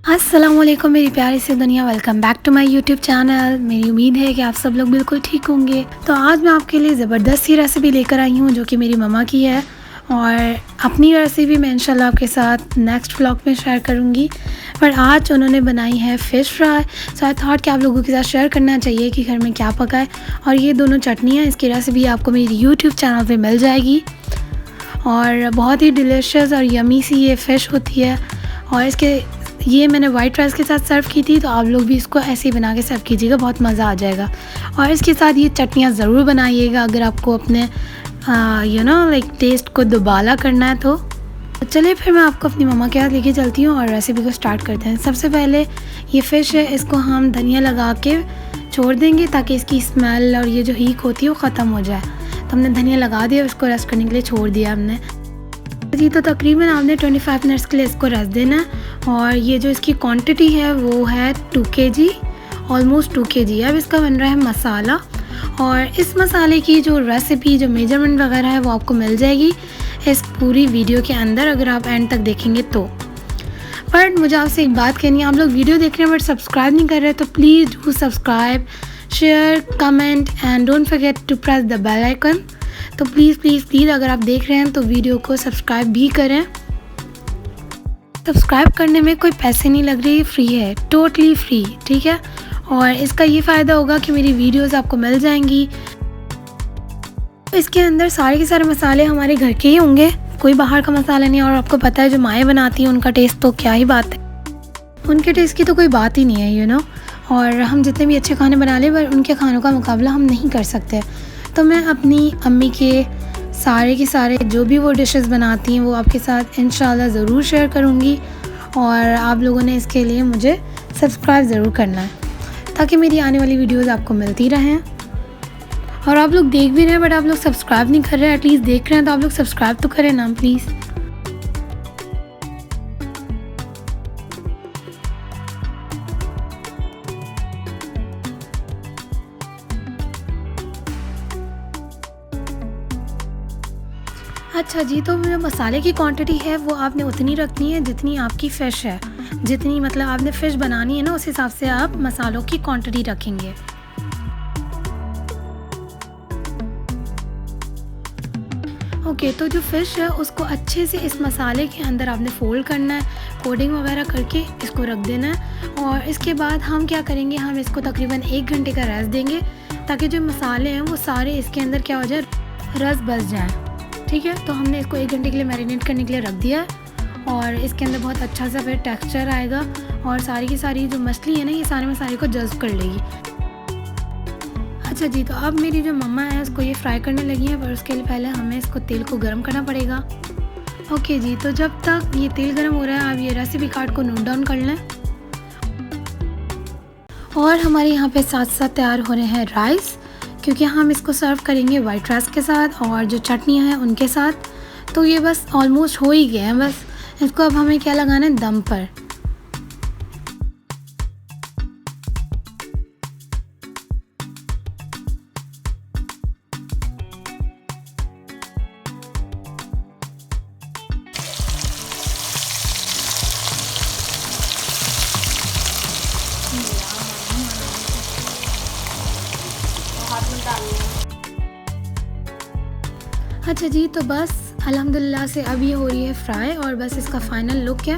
अस्सलामुअलैकुम मेरी प्यारी सी दुनिया, welcome back to my YouTube channel. मेरी उम्मीद है कि आप सब लोग बिल्कुल ठीक होंगे। तो आज मैं आपके लिए ज़बरदस्त सी रेसिपी लेकर आई हूँ जो कि मेरी मम्मा की है, और अपनी रेसिपी मैं इंशाल्लाह आपके साथ नेक्स्ट व्लॉग में शेयर करूँगी। पर आज उन्होंने बनाई है fish fry, so I thought कि आप लोगों के साथ शेयर करना चाहिए कि घर में क्या पका है। और ये दोनों चटनियाँ, इसकी रेसिपी आपको मेरी यूट्यूब चैनल पर मिल जाएगी। और बहुत ही डिलीशियस और यमी सी ये फ़िश होती है। और ये मैंने वाइट राइस के साथ सर्व की थी, तो आप लोग भी इसको ऐसे ही बना के सर्व कीजिएगा, बहुत मज़ा आ जाएगा। और इसके साथ ये चटनियाँ ज़रूर बनाइएगा अगर आपको अपने टेस्ट को दोबारा करना है तो चलिए फिर मैं आपको अपनी मम्मा के साथ लेके चलती हूँ और रेसिपी को स्टार्ट करते हैं। सबसे पहले ये फ़िश है, इसको हम धनिया लगा के छोड़ देंगे ताकि इसकी स्मेल और ये जो हीक होती है वो ख़त्म हो जाए। तो हमने धनिया लगा दिया, इसको रेस्ट करने के लिए छोड़ दिया हमने जी। तो तकरीबन आपने 25 मिनट्स के लिए इसको रेस्ट देना है। और ये जो इसकी क्वांटिटी है वो है 2 kg, ऑलमोस्ट 2 kg। अब इसका बन रहा है मसाला, और इस मसाले की जो रेसिपी, जो मेजरमेंट वगैरह है वो आपको मिल जाएगी इस पूरी वीडियो के अंदर, अगर आप एंड तक देखेंगे तो। पर मुझे आपसे एक बात कहनी है, आप लोग वीडियो देख रहे हैं बट सब्सक्राइब नहीं कर रहे, तो please do subscribe, share, comment and don't forget to press the bell icon. तो प्लीज़ अगर आप देख रहे हैं तो वीडियो को सब्सक्राइब भी करें। सब्सक्राइब करने में कोई पैसे नहीं लग रही, फ्री है, टोटली फ्री, ठीक है। और इसका ये फ़ायदा होगा कि मेरी वीडियोस आपको मिल जाएंगी। इसके अंदर सारे के सारे मसाले हमारे घर के ही होंगे, कोई बाहर का मसाला नहीं। और आपको पता है जो माएँ बनाती हैं उनका टेस्ट तो क्या ही बात है, उनके टेस्ट की तो कोई बात ही नहीं है और हम जितने भी अच्छे खाने बना लें पर उनके खानों का मुकाबला हम नहीं कर सकते। तो मैं अपनी अम्मी के सारे के सारे जो भी वो डिशेस बनाती हैं वो आपके साथ इंशाल्लाह ज़रूर शेयर करूँगी। और आप लोगों ने इसके लिए मुझे सब्सक्राइब ज़रूर करना है ताकि मेरी आने वाली वीडियोस आपको मिलती रहें। और आप लोग देख भी रहे हैं बट आप लोग सब्सक्राइब नहीं कर रहे हैं, एटलीस्ट देख रहे हैं तो आप लोग सब्सक्राइब तो करें ना प्लीज़। अच्छा जी, तो जो मसाले की क्वांटिटी है वो आपने उतनी रखनी है जितनी आपकी फ़िश है, जितनी मतलब आपने फ़िश बनानी है ना, उस हिसाब से आप मसालों की क्वांटिटी रखेंगे। ओके, तो जो फ़िश है उसको अच्छे से इस मसाले के अंदर आपने फ़ोल्ड करना है, कोडिंग वगैरह करके इसको रख देना है। और इसके बाद हम क्या करेंगे, हम इसको तकरीबन 1 घंटे का रेस्ट देंगे ताकि जो मसाले हैं वो सारे इसके अंदर क्या हो जाए, रस बस जाए, ठीक है। तो हमने इसको 1 घंटे के लिए मैरिनेट करने के लिए रख दिया है। और इसके अंदर बहुत अच्छा सा फिर टेक्सचर आएगा और सारी की सारी जो मछली है ना, ये सारे मसाले को जज़्ब कर लेगी। अच्छा जी, तो अब मेरी जो मम्मा है उसको ये फ्राई करने लगी है, पर उसके लिए पहले हमें इसको तेल को गर्म करना पड़ेगा। ओके जी, तो जब तक ये तेल गर्म हो रहा है आप ये रेसिपी कार्ड को नोट डाउन कर लें। और हमारे यहाँ पे साथ साथ तैयार हो रहे हैं राइस, क्योंकि हम इसको सर्व करेंगे वाइट राइस के साथ और जो चटनियाँ हैं उनके साथ। तो ये बस ऑलमोस्ट हो ही गए हैं, बस इसको अब हमें क्या लगाना है, दम पर। अच्छा जी, तो बस अल्हम्दुलिल्लाह से अब ये हो रही है फ्राई, और बस इसका फाइनल लुक है।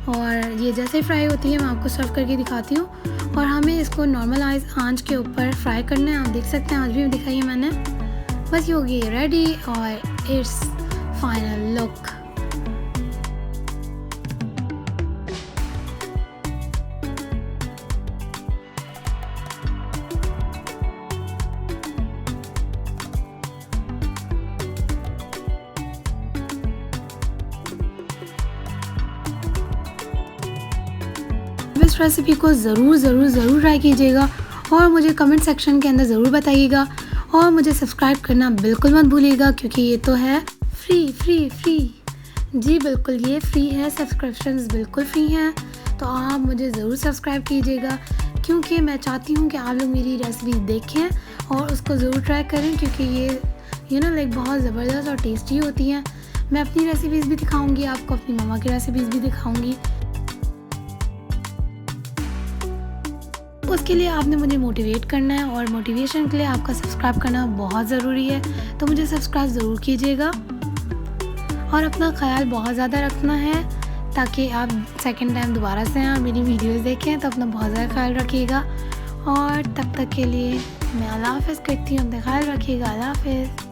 और ये जैसे ही फ्राई होती है मैं आपको सर्व करके दिखाती हूँ। और हमें इसको नॉर्मलाइज आंच के ऊपर फ्राई करना है, आप देख सकते हैं आंच भी दिखाई है मैंने। बस ये हो गई रेडी और इट्स फाइनल लुक। इस रेसिपी को ज़रूर ट्राई कीजिएगा और मुझे कमेंट सेक्शन के अंदर ज़रूर बताइएगा। और मुझे सब्सक्राइब करना बिल्कुल मत भूलिएगा, क्योंकि ये तो है फ्री। जी बिल्कुल, ये फ्री है, सब्सक्रिप्शंस बिल्कुल फ्री हैं। तो आप मुझे ज़रूर सब्सक्राइब कीजिएगा, क्योंकि मैं चाहती हूँ कि आप लोग मेरी रेसिपी देखें और उसको ज़रूर ट्राई करें, क्योंकि ये बहुत ज़बरदस्त और टेस्टी होती हैं। मैं अपनी रेसिपीज़ भी दिखाऊंगी आपको, अपनी मम्मा की रेसिपीज़ भी दिखाऊंगी। उसके लिए आपने मुझे मोटिवेट करना है और मोटिवेशन के लिए आपका सब्सक्राइब करना बहुत ज़रूरी है, तो मुझे सब्सक्राइब ज़रूर कीजिएगा और अपना ख्याल बहुत ज़्यादा रखना है ताकि आप सेकंड टाइम दोबारा से आप मेरी वीडियोस देखें। तो अपना बहुत ज़्यादा ख्याल रखिएगा और तब तक के लिए मैं अल्लाह हाफ़िज़ करती हूँ। अपना ख्याल रखिएगा। अल्लाह हाफ़िज़।